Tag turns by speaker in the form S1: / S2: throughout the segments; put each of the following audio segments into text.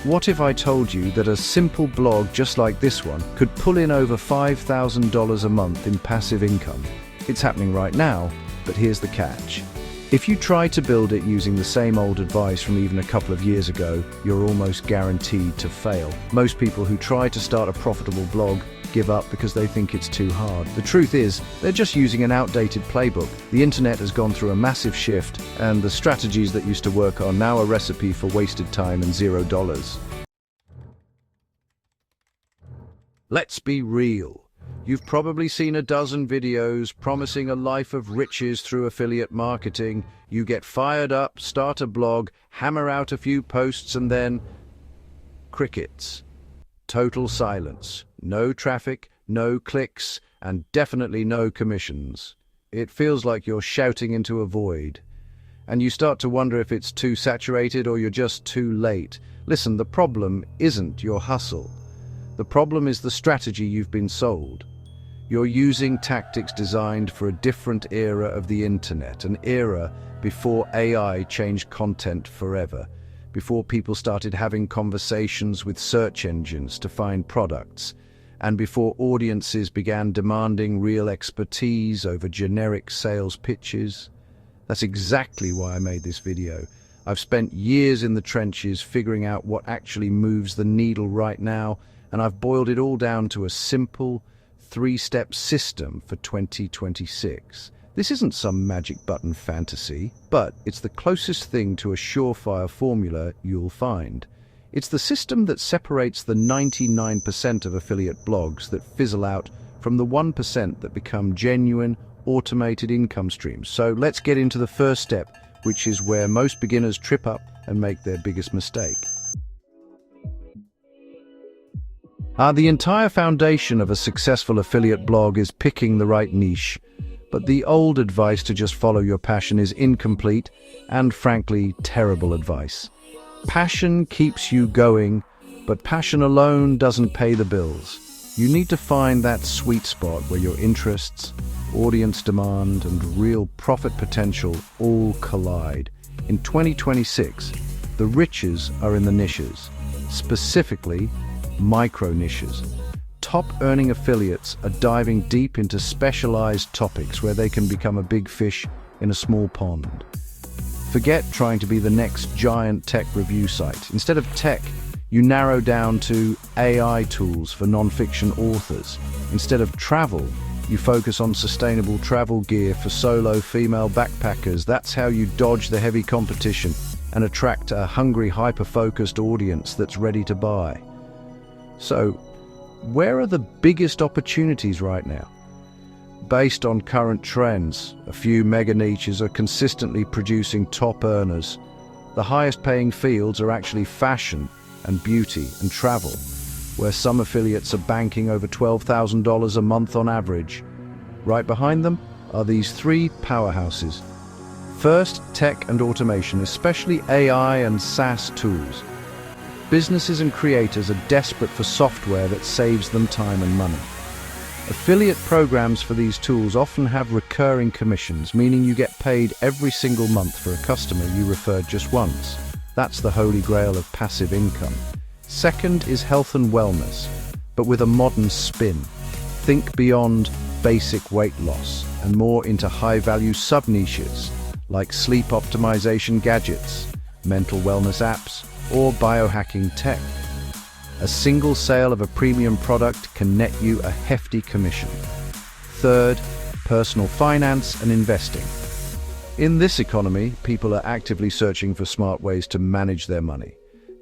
S1: What if I told you that a simple blog just like this one could pull in over $5,000 a month in passive income? It's happening right now, but here's the catch. If you try to build it using the same old advice from even a couple of years ago, you're almost guaranteed to fail. Most people who try to start a profitable blog give up because they think it's too hard. The truth is, they're just using an outdated playbook. The internet has gone through a massive shift, and the strategies that used to work are now a recipe for wasted time and $0. Let's be real. You've probably seen a dozen videos promising a life of riches through affiliate marketing. You get fired up, start a blog, hammer out a few posts, and then crickets. Total silence. No traffic, no clicks, and definitely no commissions. It feels like you're shouting into a void. And you start to wonder if it's too saturated or you're just too late. Listen, the problem isn't your hustle. The problem is the strategy you've been sold. You're using tactics designed for a different era of the internet, an era before AI changed content forever, before people started having conversations with search engines to find products, and before audiences began demanding real expertise over generic sales pitches. That's exactly why I made this video. I've spent years in the trenches figuring out what actually moves the needle right now, and I've boiled it all down to a simple, three-step system for 2026. This isn't some magic button fantasy, but it's the closest thing to a surefire formula you'll find. It's the system that separates the 99% of affiliate blogs that fizzle out from the 1% that become genuine, automated income streams. So let's get into the first step, which is where most beginners trip up and make their biggest mistake. The entire foundation of a successful affiliate blog is picking the right niche, but the old advice to just follow your passion is incomplete and, frankly, terrible advice. Passion keeps you going, but passion alone doesn't pay the bills. You need to find that sweet spot where your interests, audience demand, and real profit potential all collide. In 2026, the riches are in the niches, specifically micro niches. Top-earning affiliates are diving deep into specialized topics where they can become a big fish in a small pond. Forget trying to be the next giant tech review site. Instead of tech, you narrow down to AI tools for non-fiction authors. Instead of travel, you focus on sustainable travel gear for solo female backpackers. That's how you dodge the heavy competition and attract a hungry, hyper-focused audience that's ready to buy. So, where are the biggest opportunities right now? Based on current trends, a few mega niches are consistently producing top earners. The highest paying fields are actually fashion and beauty and travel, where some affiliates are banking over $12,000 a month on average. Right behind them are these three powerhouses. First, tech and automation, especially AI and SaaS tools. Businesses and creators are desperate for software that saves them time and money. Affiliate programs for these tools often have recurring commissions, meaning you get paid every single month for a customer you referred just once. That's the holy grail of passive income. Second is health and wellness, but with a modern spin. Think beyond basic weight loss and more into high-value sub-niches like sleep optimization gadgets, mental wellness apps, or biohacking tech. A single sale of a premium product can net you a hefty commission. Third, personal finance and investing. In this economy, people are actively searching for smart ways to manage their money.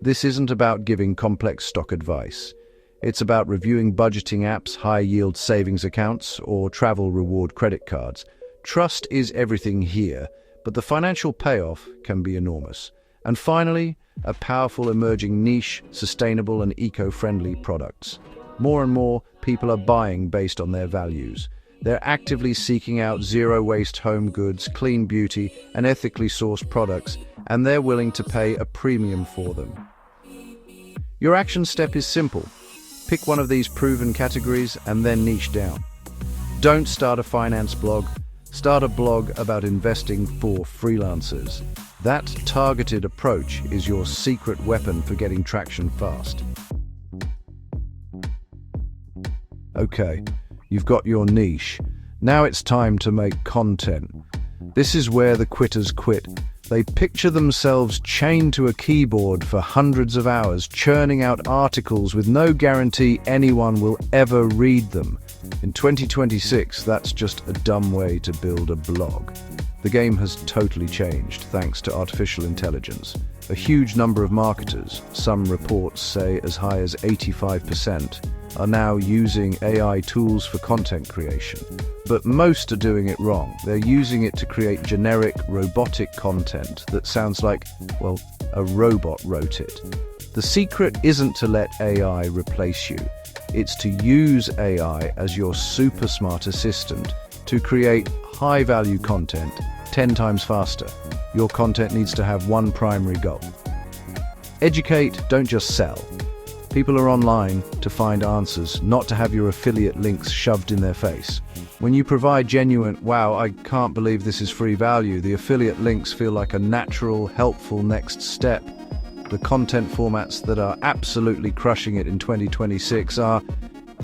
S1: This isn't about giving complex stock advice. It's about reviewing budgeting apps, high-yield savings accounts, or travel reward credit cards. Trust is everything here, but the financial payoff can be enormous. And finally, a powerful emerging niche, sustainable and eco-friendly products. More and more people are buying based on their values. They're actively seeking out zero-waste home goods, clean beauty, and ethically sourced products, and they're willing to pay a premium for them. Your action step is simple. Pick one of these proven categories and then niche down. Don't start a finance blog. Start a blog about investing for freelancers. That targeted approach is your secret weapon for getting traction fast. Okay, you've got your niche. Now it's time to make content. This is where the quitters quit. They picture themselves chained to a keyboard for hundreds of hours, churning out articles with no guarantee anyone will ever read them. In 2026, that's just a dumb way to build a blog. The game has totally changed thanks to artificial intelligence. A huge number of marketers, some reports say as high as 85%, are now using AI tools for content creation. But most are doing it wrong. They're using it to create generic, robotic content that sounds like, well, a robot wrote it. The secret isn't to let AI replace you. It's to use AI as your super smart assistant to create high-value content 10 times faster. Your content needs to have one primary goal. Educate, don't just sell. People are online to find answers, not to have your affiliate links shoved in their face. When you provide genuine, wow, I can't believe this is free value, the affiliate links feel like a natural, helpful next step. The content formats that are absolutely crushing it in 2026 are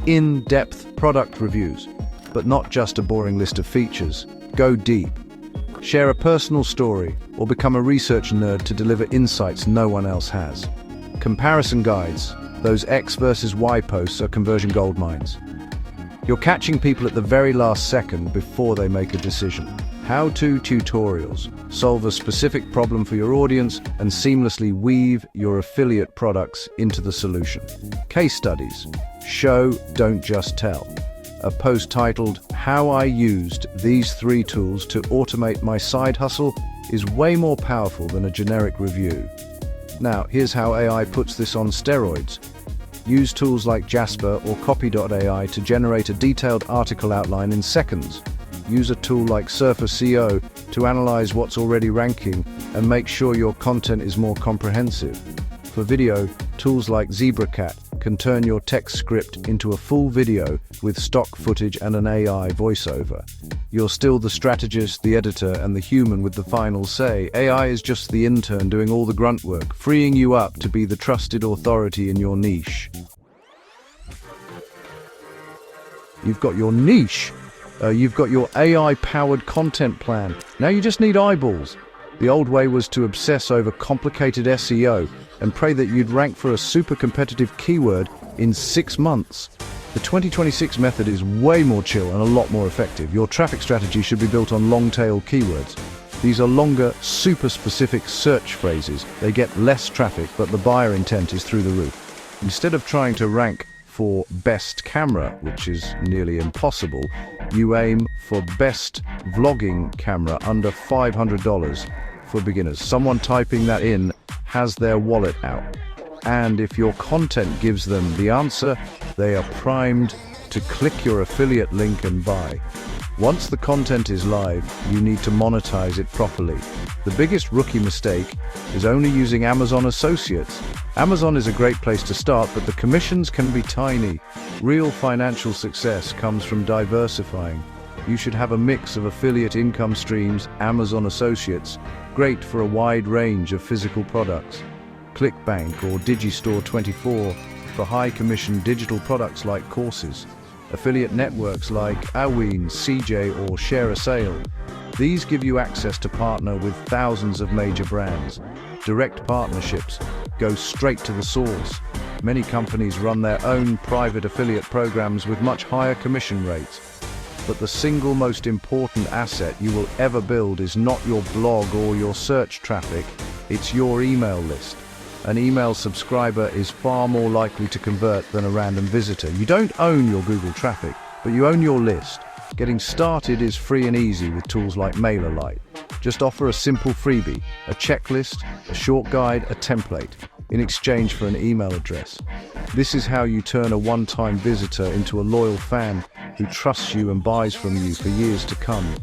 S1: in-depth product reviews, but not just a boring list of features. Go deep. Share a personal story or become a research nerd to deliver insights no one else has. Comparison guides, those X versus Y posts are conversion gold mines. You're catching people at the very last second before they make a decision. How-to tutorials solve a specific problem for your audience and seamlessly weave your affiliate products into the solution. Case studies, show, don't just tell. A post titled, "How I Used These 3 Tools to Automate My Side Hustle" is way more powerful than a generic review. Now, here's how AI puts this on steroids. Use tools like Jasper or Copy.ai to generate a detailed article outline in seconds. Use a tool like Surfer SEO to analyze what's already ranking and make sure your content is more comprehensive. For video, tools like ZebraCat can turn your text script into a full video with stock footage and an AI voiceover. You're still the strategist, the editor, and the human with the final say. AI is just the intern doing all the grunt work, freeing you up to be the trusted authority in your niche. You've got your niche. You've got your AI-powered content plan. Now you just need eyeballs. The old way was to obsess over complicated SEO and pray that you'd rank for a super competitive keyword in 6 months. The 2026 method is way more chill and a lot more effective. Your traffic strategy should be built on long-tail keywords. These are longer, super specific search phrases. They get less traffic, but the buyer intent is through the roof. Instead of trying to rank for best camera, which is nearly impossible, you aim for best vlogging camera under $500 for beginners. Someone typing that in has their wallet out. And if your content gives them the answer, they are primed to click your affiliate link and buy. Once the content is live, you need to monetize it properly. The biggest rookie mistake is only using Amazon Associates. Amazon is a great place to start, but the commissions can be tiny. Real financial success comes from diversifying. You should have a mix of affiliate income streams. Amazon Associates, great for a wide range of physical products. ClickBank or Digistore24 for high-commission digital products like courses. Affiliate networks like Aween, CJ or Share a Sale. These give you access to partner with thousands of major brands. Direct partnerships go straight to the source. Many companies run their own private affiliate programs with much higher commission rates. But the single most important asset you will ever build is not your blog or your search traffic, it's your email list. An email subscriber is far more likely to convert than a random visitor. You don't own your Google traffic, but you own your list. Getting started is free and easy with tools like MailerLite. Just offer a simple freebie, a checklist, a short guide, a template, in exchange for an email address. This is how you turn a one-time visitor into a loyal fan who trusts you and buys from you for years to come.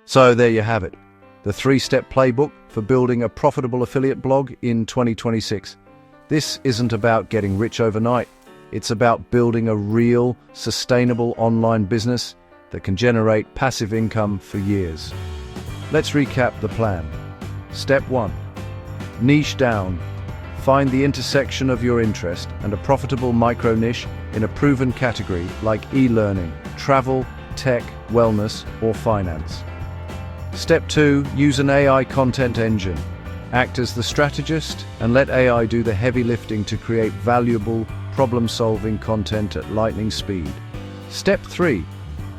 S1: So there you have it. The 3-step playbook for building a profitable affiliate blog in 2026. This isn't about getting rich overnight. It's about building a real, sustainable online business that can generate passive income for years. Let's recap the plan. Step 1. Niche down. Find the intersection of your interest and a profitable micro-niche in a proven category like e-learning, travel, tech, wellness, or finance. Step 2. Use an AI content engine. Act as the strategist and let AI do the heavy lifting to create valuable, problem-solving content at lightning speed. Step 3.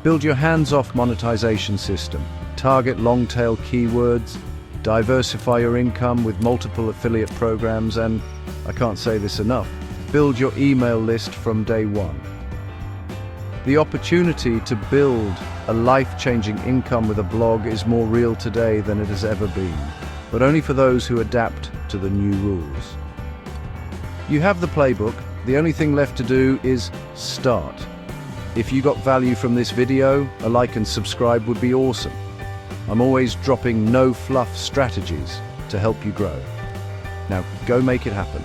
S1: Build your hands-off monetization system. Target long-tail keywords, diversify your income with multiple affiliate programs, and, I can't say this enough, build your email list from day one. The opportunity to build a life-changing income with a blog is more real today than it has ever been, but only for those who adapt to the new rules. You have the playbook. The only thing left to do is start. If you got value from this video, a like and subscribe would be awesome. I'm always dropping no-fluff strategies to help you grow. Now, go make it happen.